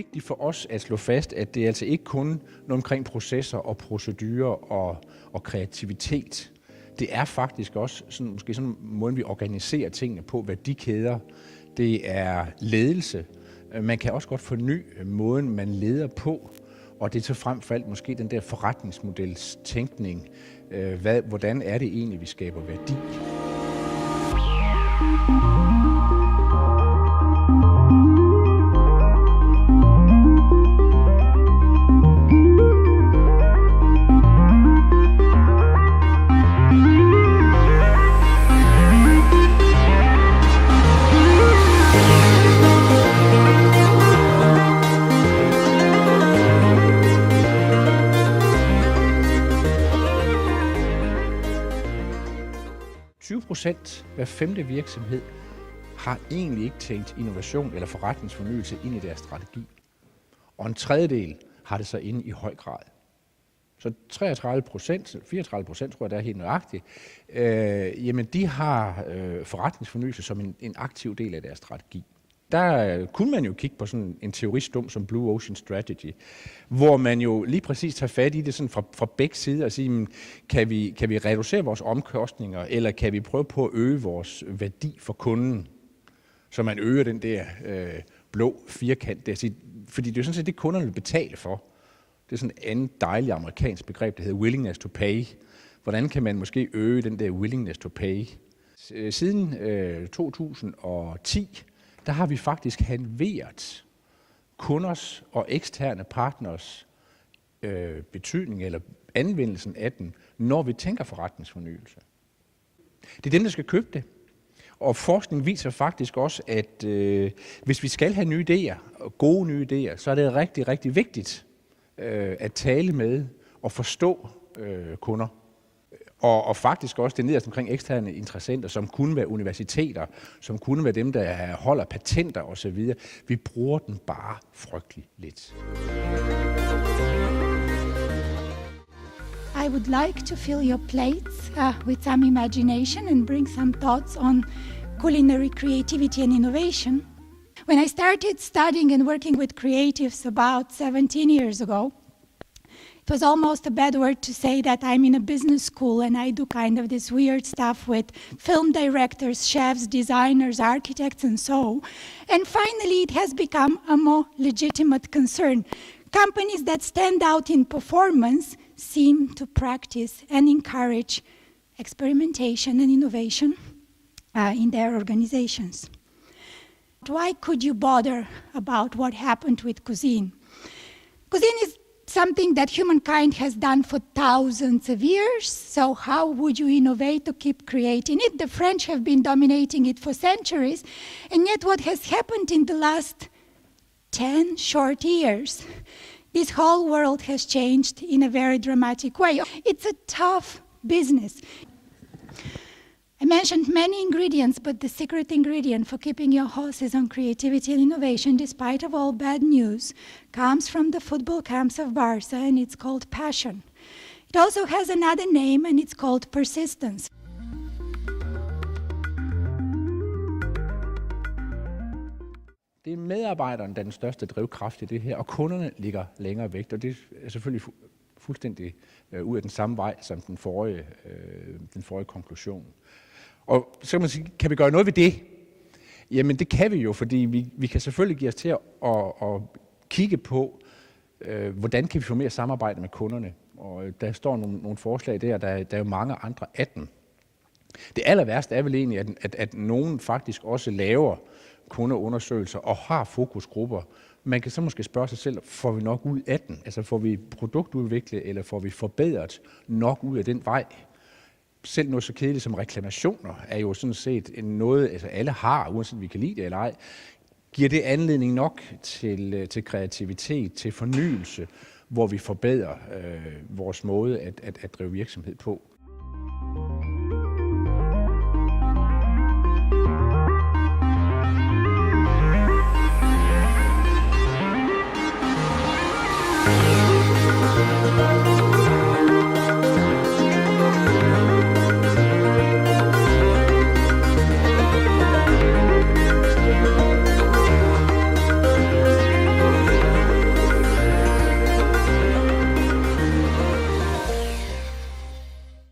vigtigt for os at slå fast, at det er altså ikke kun noget omkring processer og procedurer og kreativitet. Det er faktisk også måske sådan en måde, vi organiserer tingene på, værdikæder. Det er ledelse. Man kan også godt forny måden, man leder på. Og det er så frem for alt måske den der forretningsmodels tænkning. Hvordan er det egentlig, vi skaber værdi? Hver 5. virksomhed har egentlig ikke tænkt innovation eller forretningsfornyelse ind i deres strategi. Og en tredjedel har det så inde i høj grad. Så 34%, 34% tror jeg, der er helt nøjagtigt, jamen de har forretningsfornyelse som en aktiv del af deres strategi. Der kunne man jo kigge på sådan en teoristum som Blue Ocean Strategy, hvor man jo lige præcis tager fat i det sådan fra begge sider og siger, kan vi reducere vores omkostninger, eller kan vi prøve på at øge vores værdi for kunden, så man øger den der blå firkant der. Fordi det er jo sådan set det, kunderne vil betale for. Det er sådan et andet dejligt amerikansk begreb, der hedder willingness to pay. Hvordan kan man måske øge den der willingness to pay? Siden 2010, der har vi faktisk halveret kunders og eksterne partners betydning eller anvendelsen af den, når vi tænker forretningsfornyelse. Det er dem, der skal købe det. Og forskning viser faktisk også, at hvis vi skal have nye idéer, gode nye idéer, så er det rigtig, rigtig vigtigt at tale med og forstå kunder. Og faktisk også det nederst omkring eksterne interessenter, som kunne være universiteter, som kunne være dem, der holder patenter osv. Vi bruger den bare frygtelig lidt. I would like to fill your plates with some imagination and bring some thoughts on culinary creativity and innovation. When I started studying and working with creatives about 17 years ago, it was almost a bad word to say that I'm in a business school and I do kind of this weird stuff with film directors, chefs, designers, architects, and so. And finally, it has become a more legitimate concern. Companies that stand out in performance seem to practice and encourage experimentation and innovation in their organizations. Why could you bother about what happened with cuisine? Cuisine is something that humankind has done for thousands of years, so how would you innovate to keep creating it? The French have been dominating it for centuries, and yet what has happened in the last 10 short years, this whole world has changed in a very dramatic way. It's a tough business. I mentioned many ingredients, but the secret ingredient for keeping your horses on creativity and innovation, despite of all bad news, comes from the football camps of Barca, and it's called passion. It also has another name, and it's called persistence. Det er medarbejderen, der er den største drivkraft i det her, og kunderne ligger længere væk, og det er selvfølgelig fuldstændig ud af den samme vej som den forrige konklusion. Og så kan man sige, kan vi gøre noget ved det? Jamen det kan vi jo, fordi vi kan selvfølgelig give os til at kigge på, hvordan kan vi få mere samarbejde med kunderne. Og der står nogle forslag der er jo mange andre af dem. Det aller værste er vel egentlig, at nogen faktisk også laver kundeundersøgelser og har fokusgrupper. Man kan så måske spørge sig selv, får vi nok ud af den? Altså får vi produktudviklet, eller får vi forbedret nok ud af den vej? Selv noget så kedeligt som reklamationer er jo sådan set noget, altså alle har, uanset vi kan lide det eller ej. Giver det anledning nok til kreativitet, til fornyelse, hvor vi forbedrer vores måde at drive virksomhed på?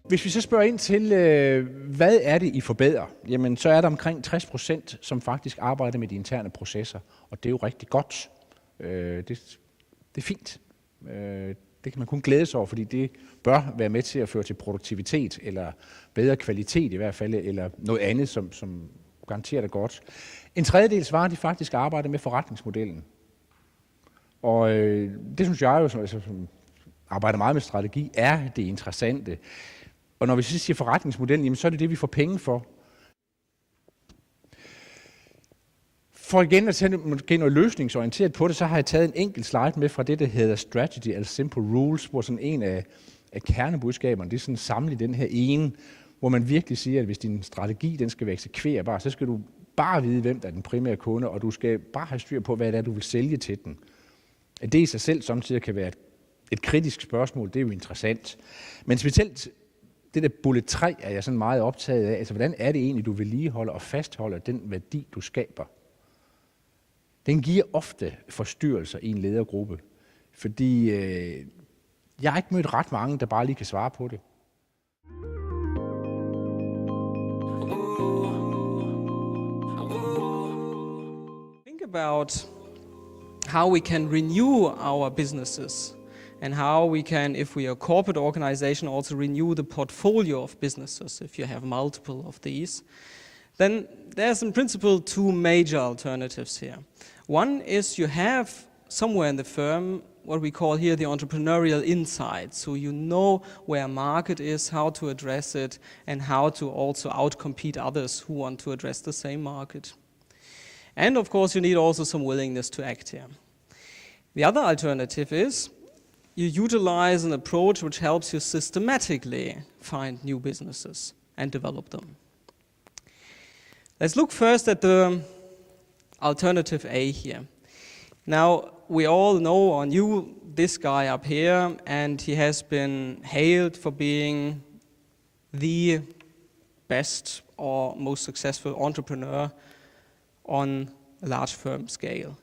Hvis vi så spørger ind til, hvad er det, I forbedrer? Jamen, så er der omkring 60%, som faktisk arbejder med de interne processer, og det er jo rigtig godt. Det er fint. Det kan man kun glæde sig over, fordi det bør være med til at føre til produktivitet, eller bedre kvalitet i hvert fald, eller noget andet, som garanterer det godt. En tredjedel svarer, de faktisk arbejder med forretningsmodellen. Og det synes jeg jo, som arbejder meget med strategi, er det interessante. Og når vi så siger forretningsmodellen, jamen, så er det det, vi får penge for. For igen at tage noget løsningsorienteret på det, så har jeg taget en enkelt slide med fra det, der hedder Strategy and Simple Rules, hvor sådan en af kernebudskaberne, det er sådan samlet den her ene, hvor man virkelig siger, at hvis din strategi den skal være eksekverbar, så skal du bare vide, hvem der er den primære kunde, og du skal bare have styr på, hvad det er, du vil sælge til den. Det i sig selv samtidig kan være et kritisk spørgsmål, det er jo interessant. Men specielt det der bullet 3 er jeg sådan meget optaget af. Altså, hvordan er det egentlig, du vedligeholder og fastholder den værdi, du skaber? Den giver ofte forstyrrelser i en ledergruppe, fordi jeg har ikke mødt ret mange, der bare lige kan svare på det. Think about how we can renew our businesses and how we can, if we are a corporate organization, also renew the portfolio of businesses, if you have multiple of these. Then there's in principle two major alternatives here. One is you have somewhere in the firm what we call here the entrepreneurial insight. So you know where market is, how to address it, and how to also outcompete others who want to address the same market. And of course you need also some willingness to act here. The other alternative is you utilize an approach which helps you systematically find new businesses and develop them. Let's look first at the alternative A here. Now, we all know or knew this guy up here, and he has been hailed for being the best or most successful entrepreneur on a large firm scale.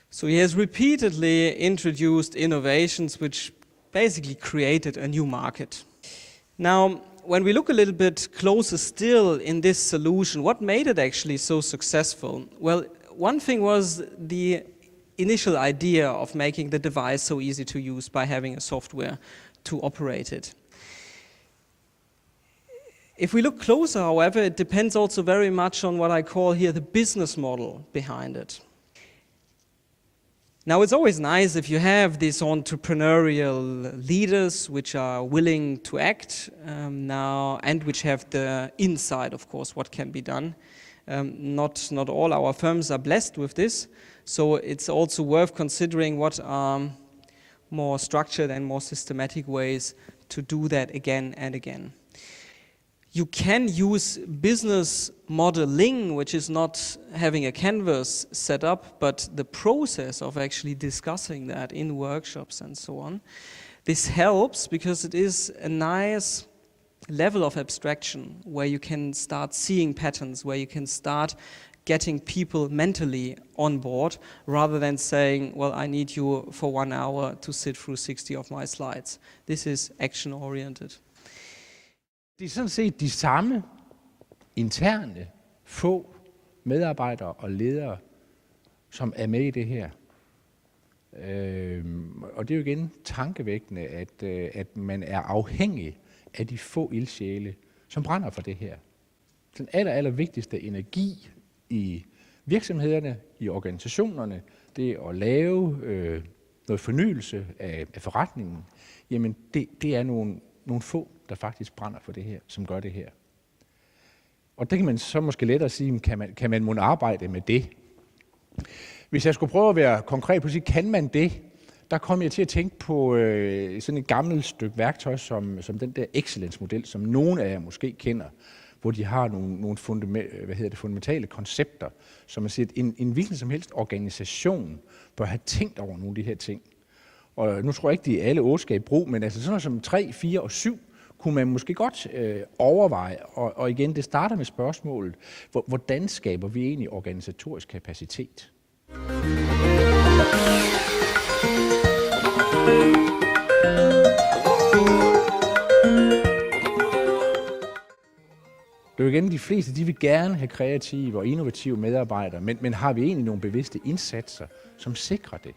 So he has repeatedly introduced innovations which basically created a new market. Now, when we look a little bit closer still in this solution, what made it actually so successful? Well, one thing was the initial idea of making the device so easy to use by having a software to operate it. If we look closer, however, it depends also very much on what I call here the business model behind it. Now, it's always nice if you have these entrepreneurial leaders which are willing to act now and which have the insight, of course, what can be done. Not all our firms are blessed with this, so it's also worth considering what are more structured and more systematic ways to do that again and again. You can use business modeling, which is not having a canvas set up, but the process of actually discussing that in workshops and so on. This helps because it is a nice level of abstraction where you can start seeing patterns, where you can start getting people mentally on board, rather than saying, well, I need you for 1 hour to sit through 60 of my slides. This is action-oriented. Det er sådan set de samme interne, få medarbejdere og ledere, som er med i det her. Og det er jo igen tankevækkende, at man er afhængig af de få ildsjæle, som brænder for det her. Den aller vigtigste energi i virksomhederne, i organisationerne, det at lave noget fornyelse af forretningen, jamen det er nogle få, der faktisk brænder for det her, som gør det her. Og det kan man så måske lettere sige, kan man må arbejde med det? Hvis jeg skulle prøve at være konkret på at sige, kan man det? Der kom jeg til at tænke på sådan et gammelt stykke værktøj, som den der excellence-model, som nogle af jer måske kender, hvor de har nogle fundamentale koncepter, som man siger, at en hvilken som helst organisation bør have tænkt over nogle af de her ting. Og nu tror jeg ikke, de alle 8 skal i brug, men altså sådan noget som 3, 4 og 7 kunne man måske godt overveje. Og igen, det starter med spørgsmålet, hvordan skaber vi egentlig organisatorisk kapacitet? Det er jo igen, de fleste de vil gerne have kreative og innovative medarbejdere, men har vi egentlig nogle bevidste indsatser, som sikrer det?